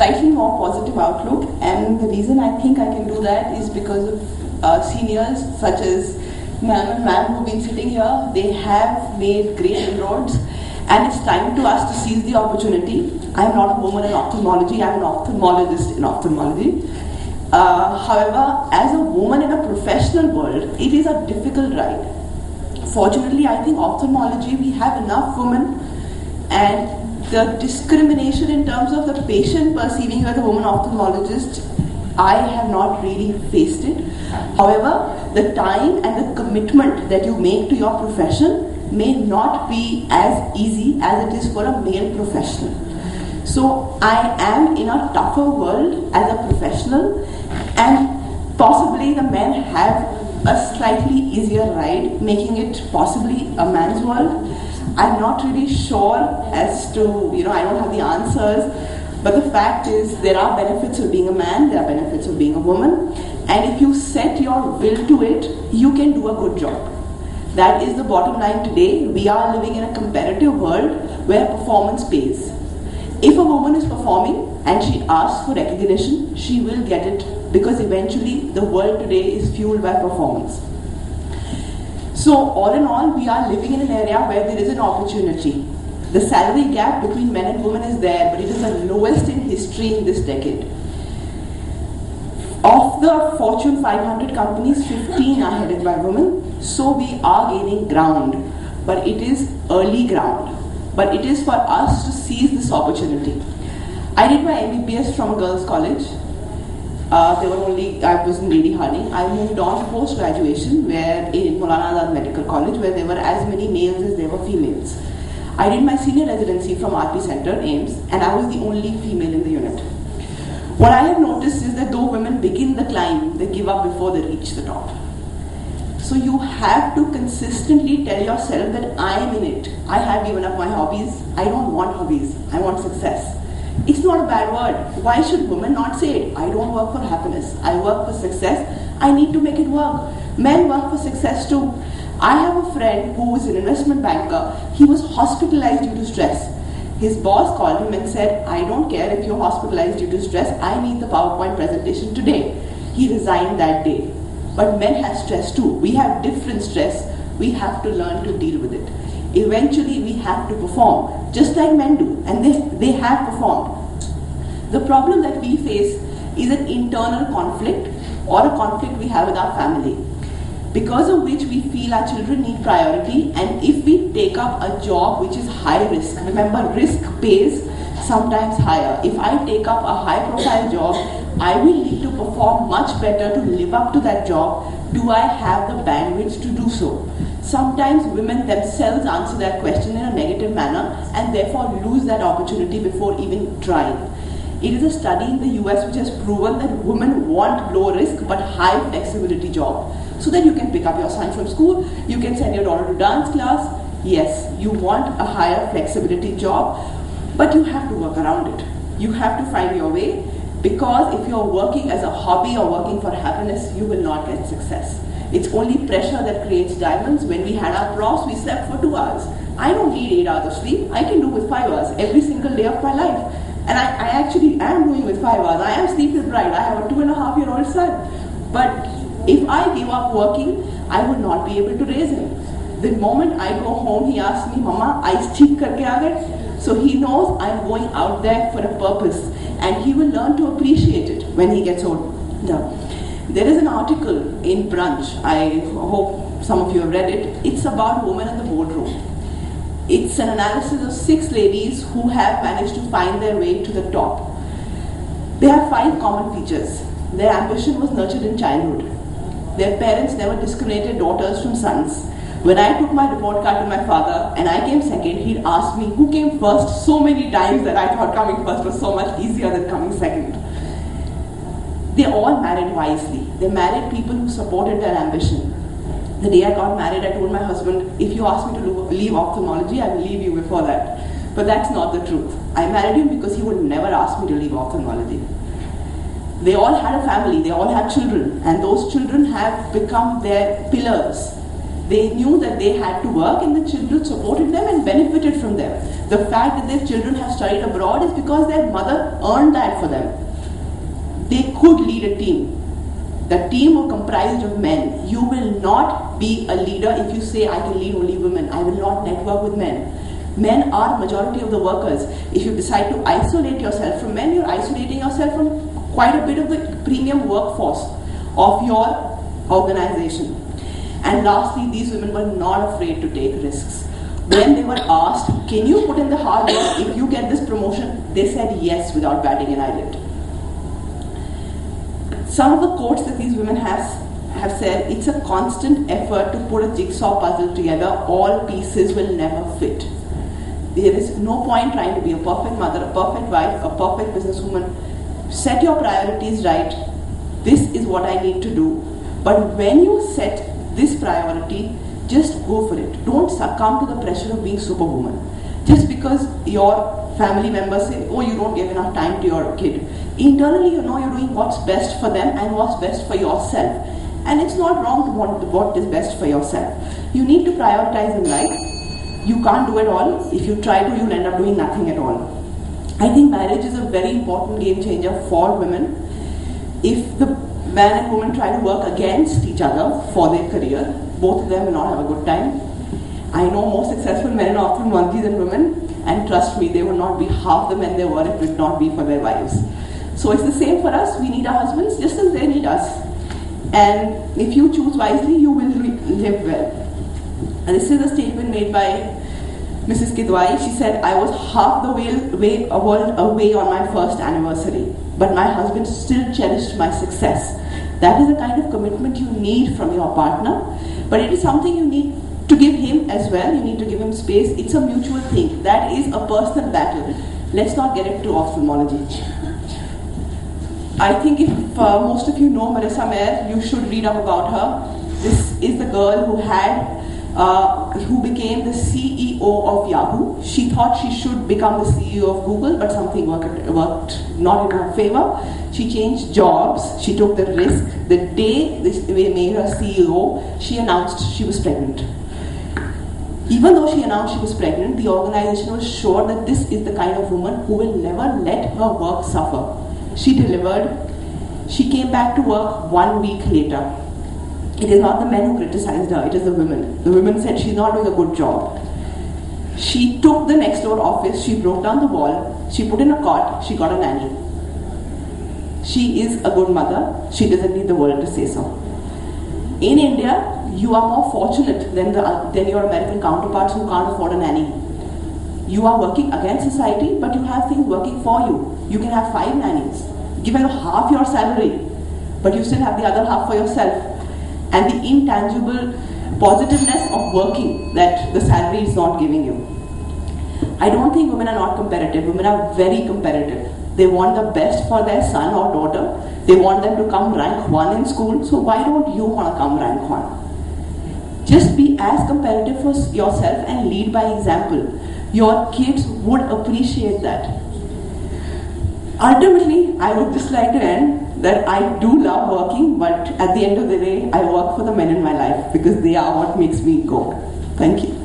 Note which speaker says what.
Speaker 1: slightly more positive outlook, and the reason I think I can do that is because of seniors such as ma'am and ma'am who've been sitting here. They have made great inroads, and it's time to us to seize the opportunity. I'm not a woman in ophthalmology, I'm an ophthalmologist in ophthalmology. However, as a woman in a professional world, it is a difficult ride. Fortunately, I think ophthalmology, we have enough women, and the discrimination in terms of the patient perceiving you as a woman ophthalmologist, I have not really faced it. However, the time and the commitment that you make to your profession may not be as easy as it is for a male professional. So I am in a tougher world as a professional, and possibly the men have a slightly easier ride, making it possibly a man's world. I'm not really sure as to, I don't have the answers, but the fact is there are benefits of being a man, there are benefits of being a woman, and if you set your will to it, you can do a good job. That is the bottom line today. We are living in a competitive world where performance pays. If a woman is performing and she asks for recognition, she will get it, because eventually the world today is fueled by performance. So all in all, we are living in an area where there is an opportunity. The salary gap between men and women is there, but it is the lowest in history in this decade. Of the Fortune 500 companies, 15 are headed by women, so we are gaining ground, but it is early ground. But it is for us to seize this opportunity. I did my MBBS from a girls' college. I was in Lady Harding. I moved on to post-graduation in Maulana Azad Medical College, where there were as many males as there were females. I did my senior residency from RP Center, AIMS, and I was the only female in the unit. What I have noticed is that though women begin the climb, they give up before they reach the top. So you have to consistently tell yourself that I am in it. I have given up my hobbies. I don't want hobbies. I want success. It's not a bad word. Why should women not say it? I don't work for happiness. I work for success. I need to make it work. Men work for success too. I have a friend who is an investment banker. He was hospitalized due to stress. His boss called him and said, I don't care if you're hospitalized due to stress. I need the PowerPoint presentation today. He resigned that day. But men have stress too. We have different stress. We have to learn to deal with it. Eventually, we have to perform, just like men do, and they have performed. The problem that we face is an internal conflict or a conflict we have with our family, because of which we feel our children need priority, and if we take up a job which is high risk, remember risk pays sometimes higher. If I take up a high profile job, I will need to perform much better to live up to that job. Do I have the bandwidth to do so? Sometimes women themselves answer that question in a negative manner and therefore lose that opportunity before even trying. It is a study in the US which has proven that women want low risk but high flexibility job. So that you can pick up your son from school, you can send your daughter to dance class. Yes, you want a higher flexibility job, but you have to work around it. You have to find your way, because if you're working as a hobby or working for happiness, you will not get success. It's only pressure that creates diamonds. When we had our profs, we slept for 2 hours. I don't need 8 hours of sleep. I can do with 5 hours every single day of my life. And I actually am doing with 5 hours. I am sleep deprived. I have a 2.5-year-old son. But if I give up working, I would not be able to raise him. The moment I go home, he asks me, Mama, ice cheek karke aa gaye? So he knows I'm going out there for a purpose, and he will learn to appreciate it when he gets older. There is an article in Brunch, I hope some of you have read it. It's about women in the boardroom. It's an analysis of 6 ladies who have managed to find their way to the top. They have 5 common features. Their ambition was nurtured in childhood. Their parents never discriminated daughters from sons. When I took my report card to my father and I came second, he'd ask me who came first so many times that I thought coming first was so much easier than coming second. They all married wisely. They married people who supported their ambition. The day I got married, I told my husband, if you ask me to leave ophthalmology, I will leave you before that. But that's not the truth. I married him because he would never ask me to leave ophthalmology. They all had a family, they all had children, and those children have become their pillars. They knew that they had to work and the children supported them and benefited from them. The fact that their children have studied abroad is because their mother earned that for them. They could lead a team. The team was comprised of men. You will not be a leader if you say, I can lead only women. I will not network with men. Men are majority of the workers. If you decide to isolate yourself from men, you're isolating yourself from quite a bit of the premium workforce of your organization. And lastly, these women were not afraid to take risks. When they were asked, can you put in the hard work if you get this promotion? They said yes without batting an eyelid. Some of the quotes that these women have said, it's a constant effort to put a jigsaw puzzle together. All pieces will never fit. There is no point trying to be a perfect mother, a perfect wife, a perfect businesswoman. Set your priorities right. This is what I need to do. But when you set this priority, just go for it. Don't succumb to the pressure of being superwoman. Just because your family members say, oh, you don't give enough time to your kid. Internally, you know you're doing what's best for them and what's best for yourself. And it's not wrong to want what is best for yourself. You need to prioritize in life. You can't do it all. If you try to, you'll end up doing nothing at all. I think marriage is a very important game changer for women. If the man and woman try to work against each other for their career, both of them will not have a good time. I know more successful men are often onesies than women, and trust me, they will not be half the men they were if it would not be for their wives. So it's the same for us. We need our husbands just as they need us. And if you choose wisely, you will live well. And this is a statement made by Mrs. Kidwai. She said, I was half the way on my first anniversary, but my husband still cherished my success. That is the kind of commitment you need from your partner, but it is something you need to give him as well. You need to give him space. It's a mutual thing. That is a personal battle. Let's not get into ophthalmology. I think if most of you know Marissa Mayer, you should read up about her. This is the girl who became the CEO of Yahoo. She thought she should become the CEO of Google, but something worked not in her favor. She changed jobs. She took the risk. The day they made her CEO, she announced she was pregnant. Even though she announced she was pregnant, the organization was sure that this is the kind of woman who will never let her work suffer. She delivered. She came back to work 1 week later. It is not the men who criticized her, it is the women. The women said she's not doing a good job. She took the next door office, she broke down the wall, she put in a cot, she got a nanny. She is a good mother, she doesn't need the world to say so. In India, you are more fortunate than your American counterparts who can't afford a nanny. You are working against society, but you have things working for you. You can have 5 nannies, give her half your salary, but you still have the other half for yourself. And the intangible positiveness of working that the salary is not giving you. I don't think women are not competitive. Women are very competitive. They want the best for their son or daughter. They want them to come rank 1 in school. So why don't you want to come rank 1? Just be as competitive for yourself and lead by example. Your kids would appreciate that. Ultimately, I would just like to end that I do love working, but at the end of the day, I work for the men in my life because they are what makes me go. Thank you.